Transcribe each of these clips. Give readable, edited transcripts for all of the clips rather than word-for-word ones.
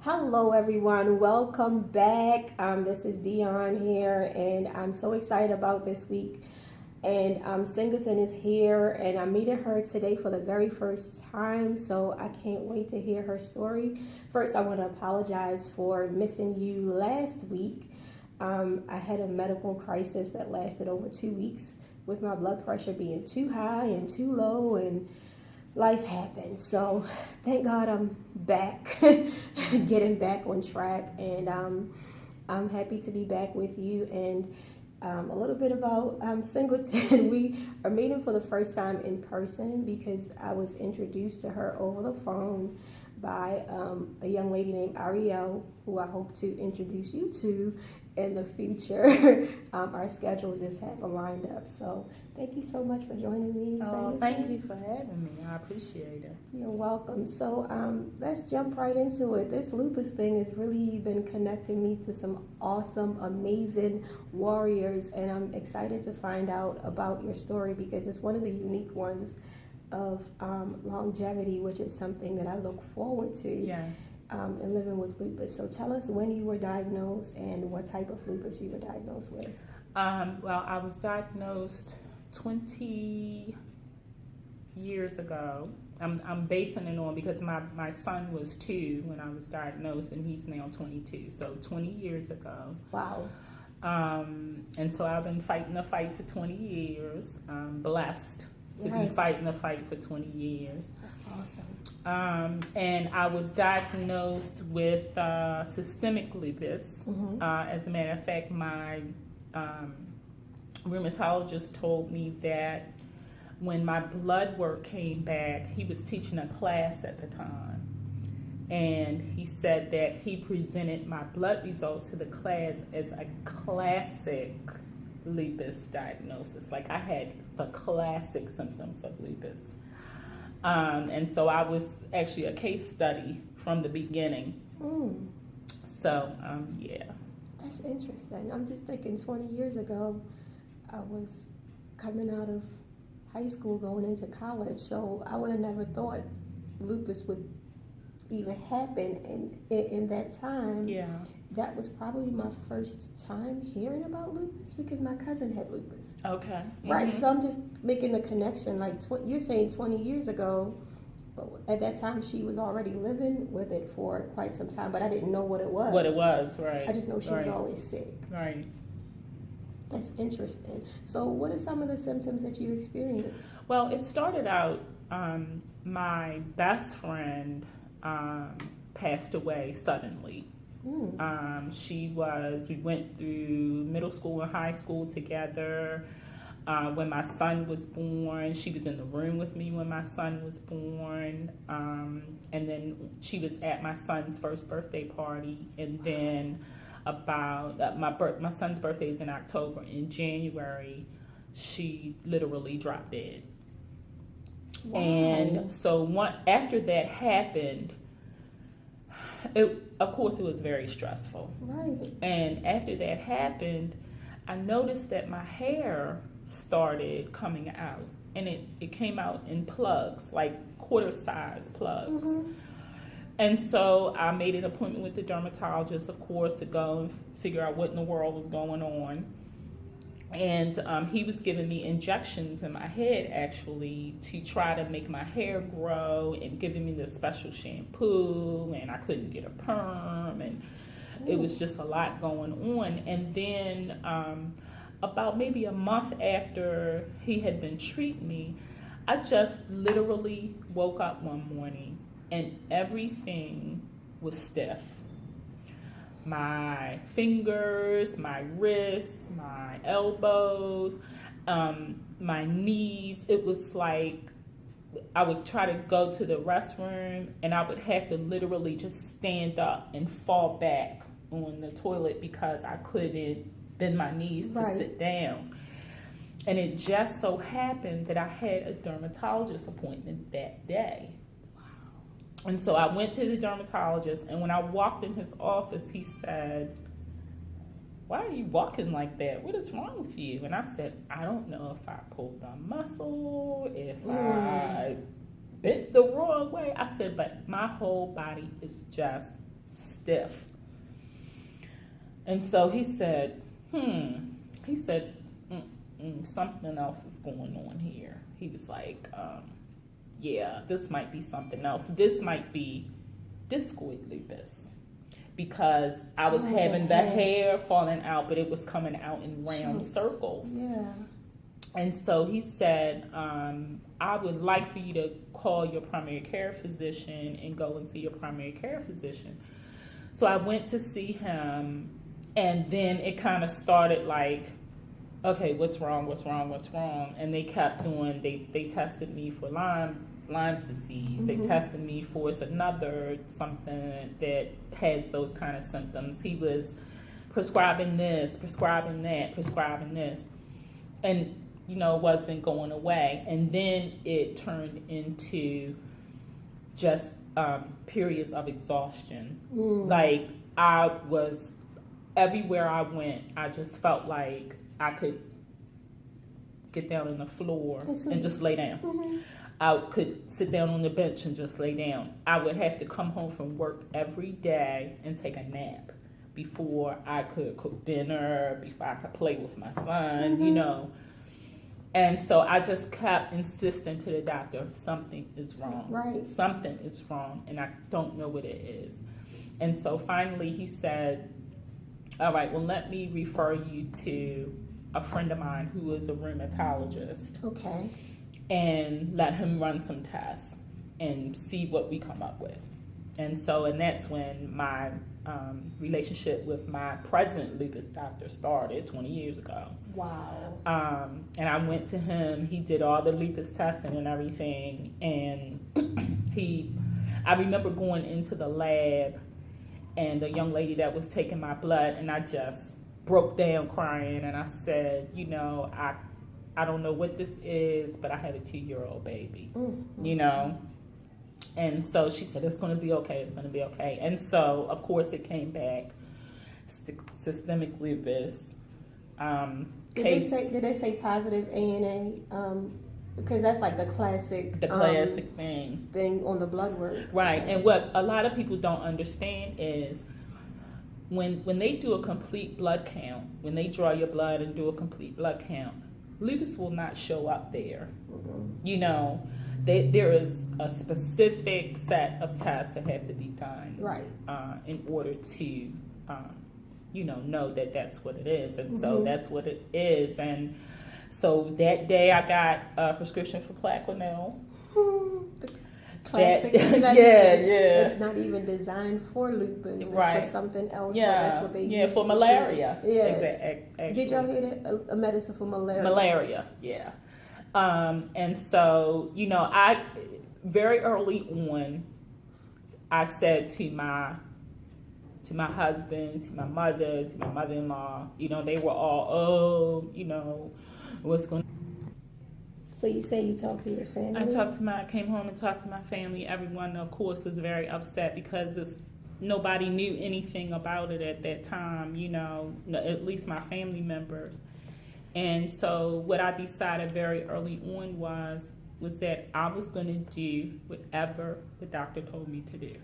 Hello, everyone. Welcome back. This is Dyon here, and I'm so excited about this week. And Singleton is here, and I'm meeting her today for the very first time, so I can't wait to hear her story. First, I want to apologize for missing you last week. I had a medical crisis that lasted over 2 weeks with my blood pressure being too high and too low, and life happened. So thank God I'm back, getting back on track, and I'm happy to be back with you. And a little bit about Singleton. We are meeting for the first time in person because I was introduced to her over the phone by a young lady named Ariel, who I hope to introduce you to in the future. Our schedules just haven't lined up. So thank you so much for joining me. Oh, thank you for having me. I appreciate it. You're welcome. So let's jump right into it. This lupus thing has really been connecting me to some awesome, amazing warriors, and I'm excited to find out about your story because it's one of the unique ones of longevity, which is something that I look forward to. Yes. In living with lupus. So tell us when you were diagnosed and what type of lupus you were diagnosed with. Well, I was diagnosed 20 years ago. I'm basing it on because my son was 2 when I was diagnosed, and he's now 22. So 20 years ago. Wow. And so I've been fighting the fight for 20 years. I'm blessed to be Yes. fighting the fight for 20 years. That's awesome. And I was diagnosed with systemic lupus. Mm-hmm. As a matter of fact, my rheumatologist told me that when my blood work came back, he was teaching a class at the time. And he said that he presented my blood results to the class as a classic lupus diagnosis. Like I had the classic symptoms of lupus. And so I was actually a case study from the beginning. So, yeah. That's interesting. I'm just thinking 20 years ago, I was coming out of high school going into college, so I would have never thought lupus would even happen in that time. Yeah. That was probably my first time hearing about lupus because my cousin had lupus. Okay. Right, Mhm. so I'm just making the connection. Like you're saying 20 years ago, but at that time she was already living with it for quite some time, but I didn't know what it was. What it was, right. I just know she was always sick. Right. That's interesting. So what are some of the symptoms that you experienced? Well, it started out, my best friend passed away suddenly. We went through middle school and high school together. When my son was born, she was in the room with me when my son was born. And then she was at my son's first birthday party. And then about my son's birthday is in October. In January, she literally dropped dead. Wow. And so after that happened, of course, it was very stressful. Right. And after that happened, I noticed that my hair started coming out. And it came out in plugs, like quarter-size plugs. Mm-hmm. And so I made an appointment with the dermatologist, of course, to go and figure out what in the world was going on. And he was giving me injections in my head, actually, to try to make my hair grow and giving me this special shampoo, and I couldn't get a perm, and it was just a lot going on. And then about maybe a month after he had been treating me, I just literally woke up one morning and everything was stiff. My fingers, my wrists, my elbows, my knees. It was like I would try to go to the restroom and I would have to literally just stand up and fall back on the toilet because I couldn't bend my knees to sit down. And it just so happened that I had a dermatologist appointment that day. And so I went to the dermatologist, and when I walked in his office, he said, "Why are you walking like that? What is wrong with you?" And I said, "I don't know if I pulled a muscle, if I bent the wrong way." I said, "But my whole body is just stiff. And so he said, something else is going on here. He was like, yeah, this might be something else. This might be discoid lupus, because I was having the hair falling out, but it was coming out in round circles. Yeah. And so he said, I would like for you to call your primary care physician and go and see your primary care physician. So I went to see him, and then it kind of started like, okay, what's wrong? And they kept doing, they tested me for Lyme's disease. They tested me for another something that has those kind of symptoms. He was prescribing this, prescribing that, prescribing this. And, you know, it wasn't going away. And then it turned into just periods of exhaustion. Like, I was, everywhere I went, I just felt like I could get down on the floor and just lay down. I could sit down on the bench and just lay down. I would have to come home from work every day and take a nap before I could cook dinner, before I could play with my son, you know. And so I just kept insisting to the doctor, something is wrong. Right. Something is wrong, and I don't know what it is. And so finally he said, all right, well, let me refer you to a friend of mine who is a rheumatologist. Okay. And let him run some tests and see what we come up with. And that's when my relationship with my present lupus doctor started 20 years ago. Wow. And I went to him. He did all the lupus testing and everything. And I remember going into the lab, and the young lady that was taking my blood, and I just broke down crying, and I said, you know, I don't know what this is, but I had a 2-year-old baby, you know? And so she said, it's going to be okay. It's going to be okay. And so, of course, it came back, systemic lupus. Did they say positive ANA? Because that's like the classic thing on the blood work. Right. And what a lot of people don't understand is when they do a complete blood count, when they draw your blood and do a complete blood count, lupus will not show up there. You know, there is a specific set of tests that have to be done, right, in order to, you know that that's what it is. And so that's what it is. And so that day I got a prescription for Plaquenil. Classic. It's not even designed for lupus. It's for something else. Yeah, but that's what they use for malaria. Yeah. Exactly. Did y'all hear that? A medicine for malaria. Malaria, yeah. And so, you know, I very early on, I said to my husband, to my mother, to my mother-in-law, you know, they were all, oh, you know, what's going on? So you say you talked to your family? I came home and talked to my family. Everyone, of course, was very upset because nobody knew anything about it at that time, you know, at least my family members. And so what I decided very early on was that I was going to do whatever the doctor told me to do.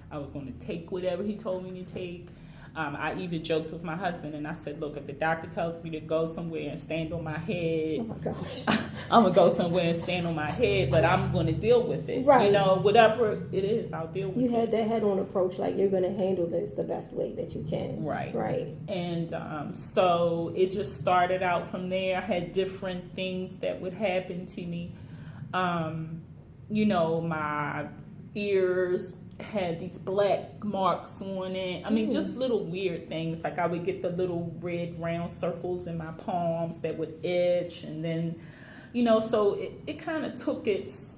I was going to take whatever he told me to take. I even joked with my husband, and I said, look, if the doctor tells me to go somewhere and stand on my head, oh my gosh, I'm going to go somewhere and stand on my head, but I'm going to deal with it. Right. You know, whatever it is, I'll deal with it. You had that head-on approach, like you're going to handle this the best way that you can. Right. Right. And so it just started out from there. I had different things that would happen to me. You know, my ears had these black marks on it. I mean, just little weird things. Like I would get the little red round circles in my palms that would itch. And then, you know, so it kind of took its,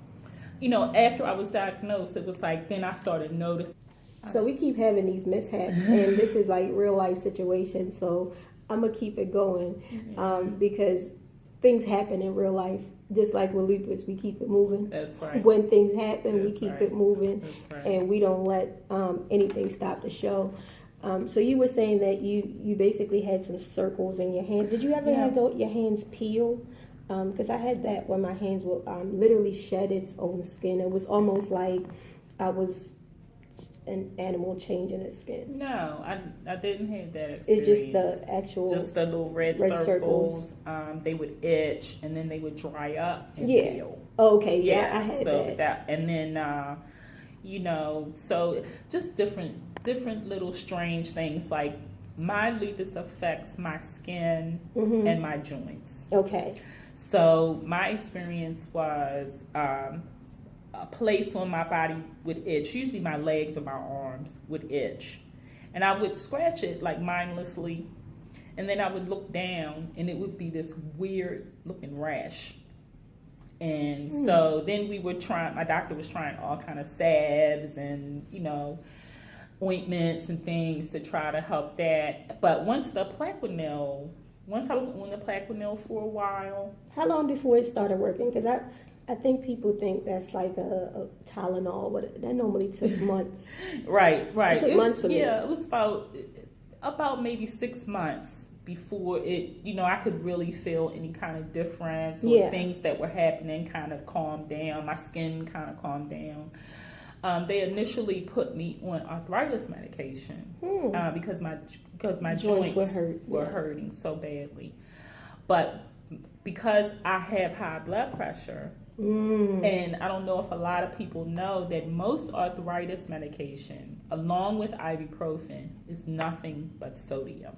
you know, after I was diagnosed, it was like, then I started noticing. So we keep having these mishaps, and this is like real life situations. So I'm going to keep it going because things happen in real life. Just like with lupus, we keep it moving. That's right. When things happen, we keep it moving. That's right. And we don't let anything stop the show. So you were saying that you basically had some circles in your hands. Did you ever have your hands peel? Because I had that where my hands would literally shed its own skin. It was almost like I was an animal changing its skin? No, I didn't have that It's experience. just the actual just the little red circles. They would itch and then they would dry up and peel. Okay, yeah, I had so that. And then so just different little strange things. Like my lupus affects my skin and my joints. Okay. So my experience was a place on my body would itch. Usually my legs or my arms would itch. And I would scratch it like mindlessly. And then I would look down and it would be this weird looking rash. And so then my doctor was trying all kind of salves and, ointments and things to try to help that. But once I was on the Plaquenil for a while. How long before it started working? Because I think people think that's like a Tylenol, but that normally took months. Right. It took months for me. Yeah, it was about maybe 6 months before it, I could really feel any kind of difference or things that were happening kind of calmed down. My skin kind of calmed down. They initially put me on arthritis medication because my joints were hurting so badly. But because I have high blood pressure, and I don't know if a lot of people know that most arthritis medication, along with ibuprofen, is nothing but sodium.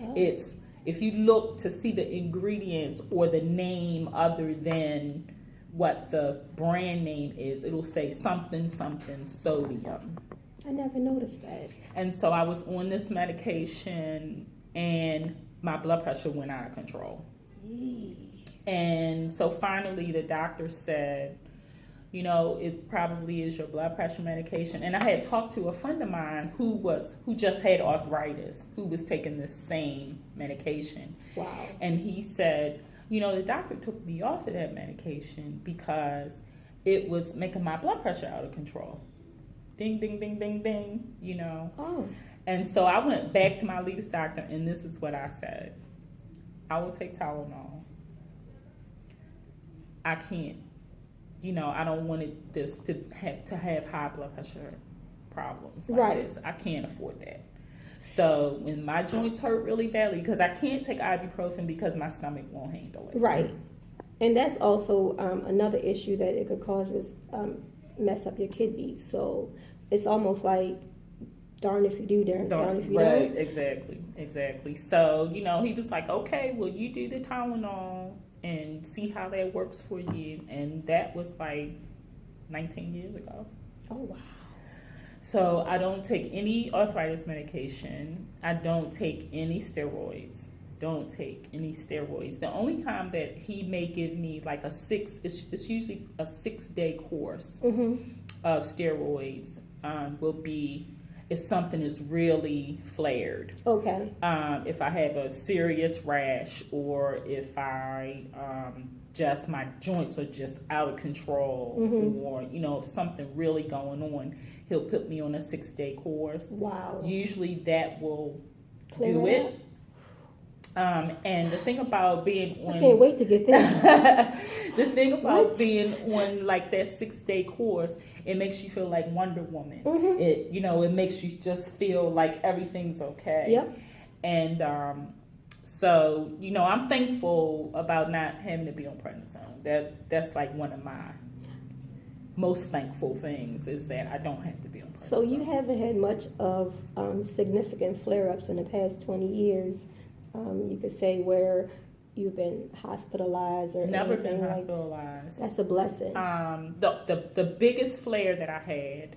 Oh. It's, if you look to see the ingredients or the name other than what the brand name is, it'll say something sodium. I never noticed that. And so I was on this medication and my blood pressure went out of control. And so finally the doctor said, it probably is your blood pressure medication. And I had talked to a friend of mine who just had arthritis, who was taking the same medication. Wow. And he said, the doctor took me off of that medication because it was making my blood pressure out of control. Ding, ding, ding, ding, ding, Oh. And so I went back to my lupus doctor, and this is what I said. I will take Tylenol. I can't, I don't want this to have high blood pressure problems like this. I can't afford that. So when my joints hurt really badly, because I can't take ibuprofen because my stomach won't handle it. Right. And that's also another issue that it could cause is mess up your kidneys. So it's almost like darn if you do, darn if you don't. Exactly. So, he was like, okay, well, you do the Tylenol and see how that works for you. And that was like 19 years ago. Oh, wow. So I don't take any arthritis medication. I don't take any steroids. The only time that he may give me like it's usually a 6-day course of steroids will be if something is really flared. Okay. If I have a serious rash or if I my joints are just out of control or, if something really going on, he'll put me on a 6-day course. Wow. Usually that will do it. And the thing about being on... I can't wait to get there. The thing about being on like that 6-day course, it makes you feel like Wonder Woman. It, it makes you just feel like everything's okay. Yep. And so, I'm thankful about not having to be on prednisone. That's like one of my most thankful things is that I don't have to be on prednisone. So you haven't had much of significant flare-ups in the past 20 years. You could say where you've been hospitalized or never been hospitalized. That's a blessing. The biggest flare that I had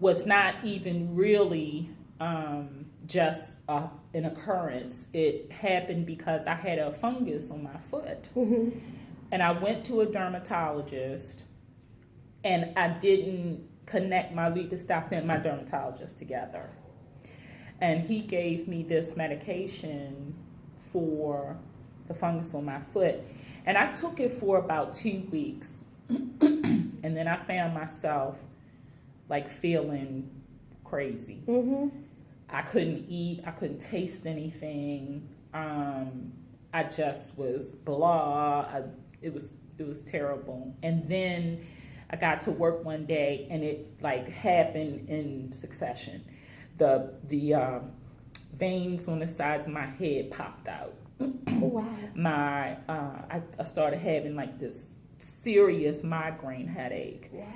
was not even really just an occurrence. It happened because I had a fungus on my foot, and I went to a dermatologist, and I didn't connect my lupus doctor and my dermatologist together. And he gave me this medication for the fungus on my foot. And I took it for about 2 weeks. And then I found myself like feeling crazy. I couldn't eat. I couldn't taste anything. I just was blah. It was terrible. And then I got to work one day and it like happened in succession. The veins on the sides of my head popped out. Wow. I started having like this serious migraine headache. Wow.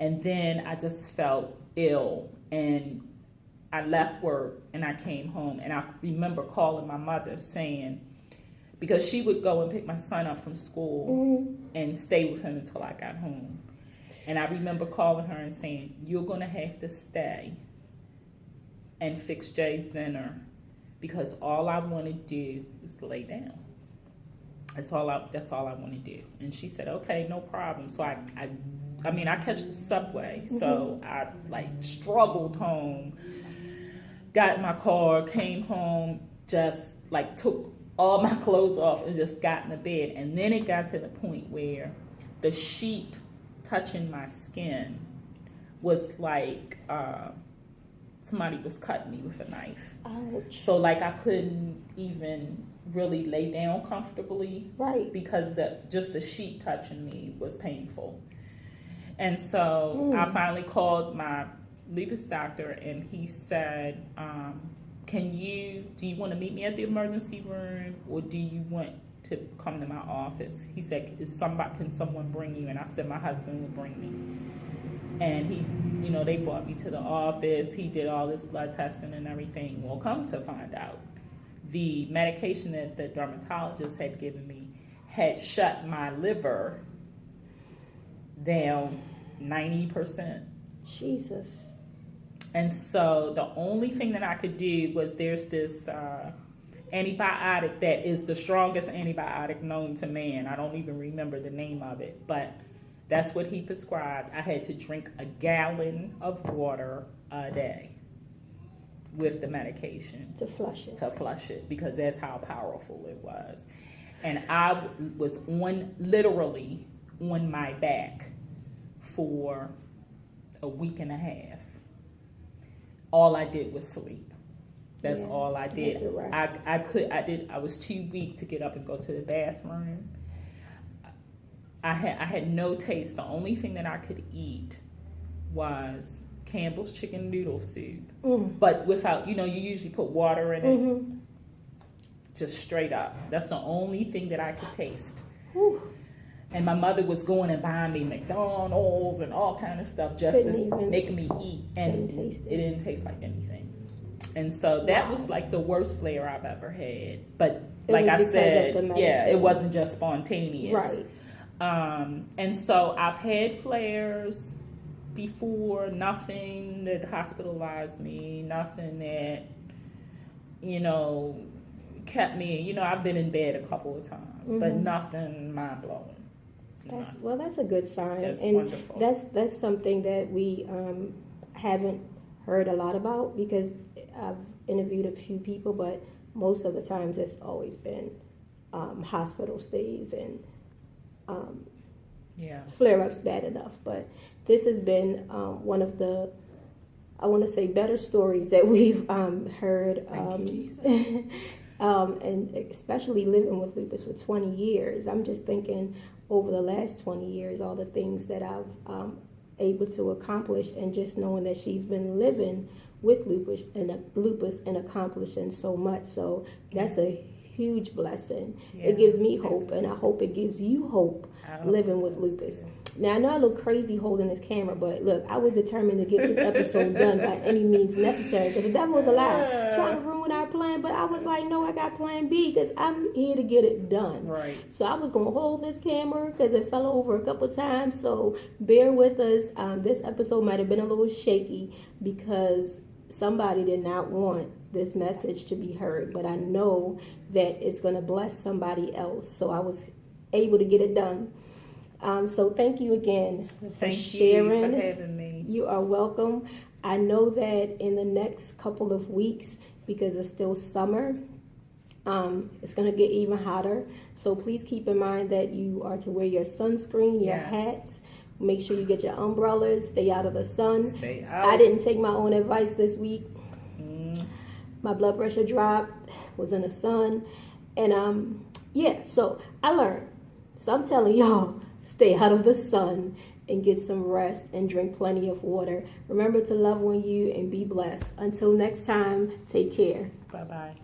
And then I just felt ill, and I left work and I came home, and I remember calling my mother saying, because she would go and pick my son up from school and stay with him until I got home. And I remember calling her and saying, you're going to have to stay and fix Jay dinner, because all I want to do is lay down. That's all I want to do. And she said, okay, no problem. So I catch the subway. So I like struggled home, got in my car, came home, just like took all my clothes off and just got in the bed. And then it got to the point where the sheet touching my skin was like somebody was cutting me with a knife. Ouch. So like I couldn't even really lay down comfortably, right? Because just the sheet touching me was painful. And so I finally called my lupus doctor, and he said, do you want to meet me at the emergency room, or do you want to come to my office? He said, can someone bring you? And I said, my husband will bring me. And they brought me to the office. He did all this blood testing and everything. Well, come to find out, the medication that the dermatologist had given me had shut my liver down 90%. Jesus. And so the only thing that I could do was, there's this antibiotic that is the strongest antibiotic known to man. I don't even remember the name of it, but that's what he prescribed. I had to drink a gallon of water a day with the medication. To flush it, because that's how powerful it was. And I was literally on my back for a week and a half. All I did was sleep. That's all I did. I was too weak to get up and go to the bathroom. I had no taste. The only thing that I could eat was Campbell's chicken noodle soup, but without, you usually put water in it, just straight up. That's the only thing that I could taste. Whew. And my mother was going and buying me McDonald's and all kind of stuff just to make me eat, and it didn't taste like anything. And so that was like the worst flare I've ever had. But like I said, it wasn't just spontaneous. Right. And so I've had flares before, nothing that hospitalized me, nothing that, kept me, I've been in bed a couple of times, but nothing mind-blowing. That's a good sign. That's and wonderful. That's something that we haven't heard a lot about, because I've interviewed a few people, but most of the times it's always been hospital stays and flare-ups bad enough. But this has been one of the, I want to say, better stories that we've heard. Thank you, Jesus. And especially living with lupus for 20 years. I'm just thinking over the last 20 years, all the things that I've able to accomplish, and just knowing that she's been living with lupus and accomplishing so much. So that's a huge blessing. It gives me hope, and I hope it gives you hope living with lupus. Now, I know I look crazy holding this camera, but look, I was determined to get this episode done by any means necessary, because the devil was a lie, trying to ruin our plan. But I was like, no, I got plan B, because I'm here to get it done. Right. So I was going to hold this camera because it fell over a couple times. So bear with us. This episode might have been a little shaky because somebody did not want this message to be heard. But I know that it's going to bless somebody else. So I was able to get it done. So thank you again for sharing. Thank you for having me. You are welcome. I know that in the next couple of weeks, because it's still summer, it's going to get even hotter. So please keep in mind that you are to wear your sunscreen, your hats. Make sure you get your umbrellas. Stay out of the sun. Stay out. I didn't take my own advice this week. My blood pressure dropped, was in the sun. And so I learned. So I'm telling y'all, stay out of the sun and get some rest and drink plenty of water. Remember to love on you and be blessed. Until next time, take care. Bye-bye.